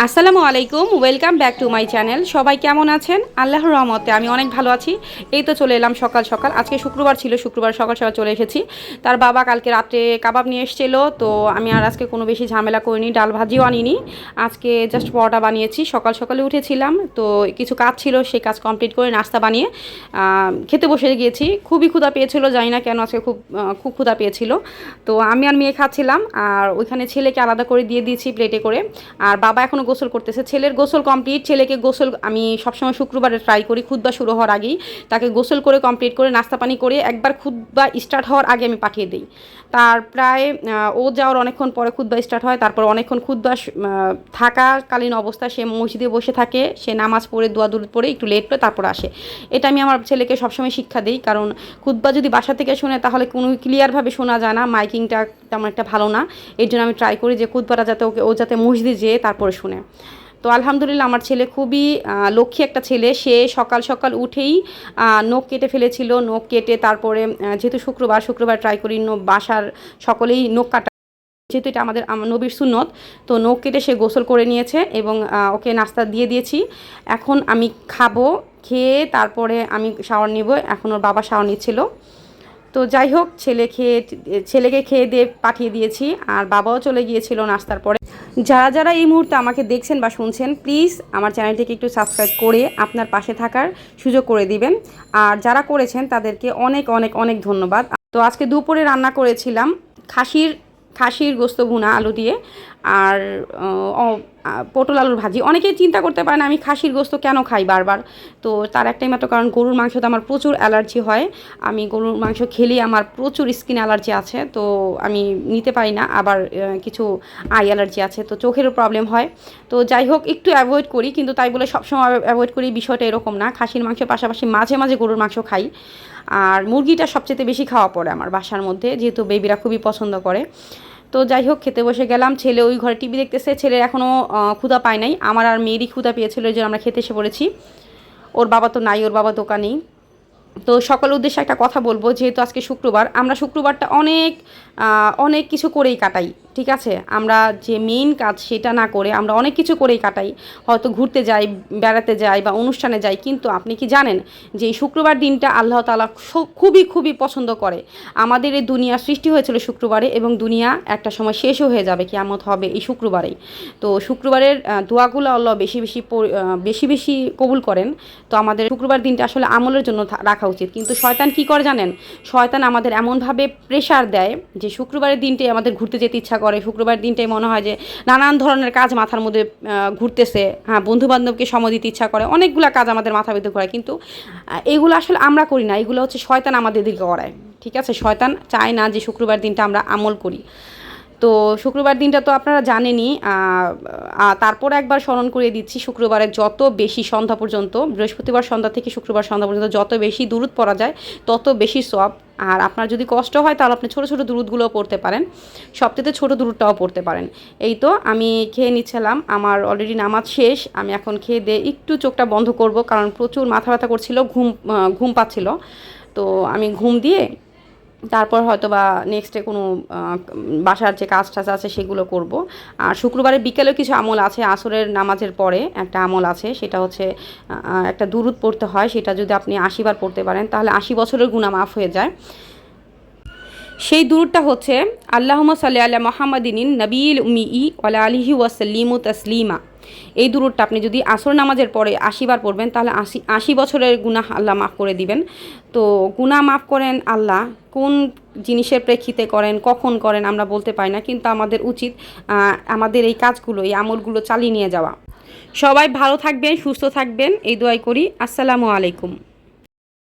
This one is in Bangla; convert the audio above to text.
আসসালামু আলাইকুম, welcome back to my channel. সবাই কেমন আছেন? আল্লাহর রহমতে আমি অনেক ভালো আছি। এই তো চলে এলাম সকাল সকাল। আজকে শুক্রবার ছিল, শুক্রবার সকাল সকাল চলে এসেছি। তার বাবা কালকে রাত্রে কাবাব নিয়ে এসেছিলো, তো আমি আর আজকে কোনো বেশি ঝামেলা করিনি, ডাল ভাজিও আনিনি। আজকে জাস্ট পরোটা বানিয়েছি। সকাল সকালে উঠেছিলাম, তো কিছু কাজ ছিল, সেই কাজ কমপ্লিট করে নাস্তা বানিয়ে খেতে বসে গিয়েছি। খুবই ক্ষুধা পেয়েছিল, জানি না কেন আজকে খুব ক্ষুধা পেয়েছিল। তো আমি আর মেয়ে খাচ্ছিলাম, আর ওইখানে ছেলেকে আলাদা করে দিয়ে দিয়েছি প্লেটে করে। আর বাবা এখনও গোসল করতেছে। ছেলের গোসল কমপ্লিট। ছেলেকে গোসল আমি সবসময় শুক্রবারে ট্রাই করি খুতবা শুরু হওয়ার আগেই তাকে গোসল করে কমপ্লিট করে নাস্তা পানি করে একবার খুতবা স্টার্ট হওয়ার আগে আমি পাঠিয়ে দিই। তার প্রায় ও যাওয়ার অনেকক্ষণ পরে খুতবা স্টার্ট হয়। তারপর অনেকক্ষণ খুতবা থাকাকালীন অবস্থায় সে মসজিদে বসে থাকে, সে নামাজ পড়ে দোয়া দুরুদ পড়ে একটু লেট করে তারপর আসে। এটা আমি আমার ছেলেকে সবসময় শিক্ষা দিই, কারণ খুতবা যদি বাসা থেকে শুনে তাহলে কোনো ক্লিয়ারভাবে শোনা যায় না, মাইকিংটা তেমন একটা ভালো না। এর জন্য আমি ট্রাই করি যে খুতবাটা যাতে ও যাতে মসজিদে যেয়ে তারপরে শুনে। তো আলহামদুলিল্লাহ আমার ছেলে খুবই লক্ষ্মী একটা ছেলে। সে সকাল সকাল উঠেই নখ কেটে ফেলেছিল। নখ কেটে তারপরে যেহেতু শুক্রবার ট্রাই করি বাসার সকলেই নখ কাটা, যেহেতু এটা আমাদের নবীর সুন্নত। তো নখ কেটে সে গোসল করে নিয়েছে এবং ওকে নাস্তা দিয়ে দিয়েছি। এখন আমি খাবো, খেয়ে তারপরে আমি শাওয়ার নিব। এখন ওর বাবা শাওয়ার নিচ্ছিল। তো যাই হোক, ছেলেকে খেয়ে দিয়ে পাঠিয়ে দিয়েছি, আর বাবাও চলে গিয়েছিল নাস্তার পরে। যারা যারা এই মুহূর্তে আমাকে দেখছেন বা শুনছেন, প্লিজ আমার চ্যানেলটিকে একটু সাবস্ক্রাইব করে আপনার পাশে থাকার সুযোগ করে দিবেন। আর যারা করেছেন তাদেরকে অনেক অনেক অনেক ধন্যবাদ। তো আজকে দুপুরে রান্না করেছিলাম খাসির গোস্ত ভুনা আলু দিয়ে, আর পটল আলুর ভাজি। অনেকেই চিন্তা করতে পারে না আমি খাসির গোস্ত কেন খাই বারবার। তো তার একটাই মাত্র কারণ, গরুর মাংসতে আমার প্রচুর অ্যালার্জি হয়। আমি গরুর মাংস খেলেই আমার প্রচুর স্কিন অ্যালার্জি আছে, তো আমি নিতে পারি না। আবার কিছু আই অ্যালার্জি আছে, তো চোখেরও প্রবলেম হয়। তো যাই হোক, একটু অ্যাভয়েড করি, কিন্তু তাই বলে সবসময় অ্যাভয়েড করি বিষয়টা এরকম না। খাসির মাংসের পাশাপাশি মাঝে মাঝে গরুর মাংস খাই। আর মুরগিটা সবচেয়ে বেশি খাওয়া পড়ে আমার বাসার মধ্যে, যেহেতু বেবিরা খুবই পছন্দ করে। তো যাই হোক, খেতে বসে গেলাম। ছেলে ওই ঘরে টিভি দেখতেছে। ছেলের এখনও ক্ষুধা পায় নাই। আমার আর মেয়েরই ক্ষুধা পেয়েছিল, এই জন্য আমরা খেতে এসে পড়েছি। ওর বাবা তো নাই, ওর বাবা দোকানেই। তো সকলের উদ্দেশ্যে একটা কথা বলবো, যেহেতু আজকে শুক্রবার, আমরা শুক্রবারটা অনেক কিছু করেই কাটাই। ঠিক আছে, আমরা যে মেইন কাজ সেটা না করে আমরা অনেক কিছু করেই কাটাই। হয়তো ঘুরতে যাই, বেড়াতে যাই বা অনুষ্ঠানে যাই, কিন্তু আপনি কি জানেন যে এই শুক্রবার দিনটা আল্লাহ তাআলা খুবই খুবই পছন্দ করে। আমাদের এই দুনিয়া সৃষ্টি হয়েছিল শুক্রবারে, এবং দুনিয়া একটা সময় শেষও হয়ে যাবে, কিয়ামত হবে এই শুক্রবারেই। তো শুক্রবারের দোয়াগুলো আল্লাহ বেশি বেশি কবুল করেন। তো আমাদের শুক্রবার দিনটা আসলে আমলের জন্য রাখা উচিত। কিন্তু শয়তান কি করে জানেন? শয়তান আমাদের এমনভাবে প্রেশার দেয় যে শুক্রবারের দিনটাই আমাদের ঘুরতে যেতে ইচ্ছা করে। শুক্রবার দিনটাই মনে হয় যে নানান ধরনের কাজ মাথার মধ্যে ঘুরতেছে। হ্যাঁ, বন্ধুবান্ধবকে সময় দিতে ইচ্ছা করে, অনেকগুলো কাজ আমাদের মাথার ভিতরে ঘোরে, কিন্তু এগুলো আসলে আমরা করি না, এগুলো হচ্ছে শয়তান আমাদের দিকে করায়। ঠিক আছে, শয়তান চায় না যে শুক্রবার দিনটা আমরা আমল করি। তো শুক্রবার দিনটা তো আপনারা জানেনই। তারপরে একবার স্মরণ করিয়ে দিচ্ছি, শুক্রবারে যত বেশি সন্ধ্যা পর্যন্ত, বৃহস্পতিবার সন্ধ্যা থেকে শুক্রবার সন্ধ্যা পর্যন্ত যত বেশি দুরুদ পড়া যায় তত বেশি সওয়াব। আর আপনার যদি কষ্ট হয় তাহলে আপনি ছোটো ছোটো দুরুদগুলোও পড়তে পারেন, সবথেকে ছোটো দুরুদটাও পড়তে পারেন। এই তো আমি খেয়ে নিচ্ছিলাম, আমার অলরেডি নামাজ শেষ। আমি এখন খেয়ে দিয়ে একটু চোখটা বন্ধ করব, কারণ প্রচুর মাথা ব্যথা করছিল, ঘুম পাচ্ছিল। তো আমি ঘুম দিয়ে তারপর হয়তো বা নেক্সটে কোনো বাসার যে কাজ টাজ আছে সেগুলো করব। আর শুক্রবারের বিকেলেও কিছু আমল আছে, আসরের নামাজের পরে একটা আমল আছে, সেটা হচ্ছে একটা দুরুদ পড়তে হয়। সেটা যদি আপনি 80 বার পড়তে পারেন তাহলে 80 বছরের গুনাহ মাফ হয়ে যায়। সেই দুরুদটা হচ্ছে আল্লাহুম্মা সাল্লি আলা মুহাম্মাদিন নবিয়িল উম্মি ওয়ালা আলিহি ওয়াসাল্লিমু তাসলিমা। এই দুরুদটা আপনি যদি আসর নামাজের পরে 80 বার পড়বেন তাহলে 80 বছরের গুনাহ আল্লাহ মাফ করে দিবেন। তো গুনাহ মাফ করেন আল্লাহ কোন জিনিসের প্রেক্ষিতে করেন, কখন করেন আমরা বলতে পারি না, কিন্তু আমাদের উচিত আমাদের এই কাজগুলো, এই আমলগুলো চালিয়ে নিয়ে যাওয়া। সবাই ভালো থাকবেন, সুস্থ থাকবেন, এই দোয়াই করি। আসসালামু আলাইকুম।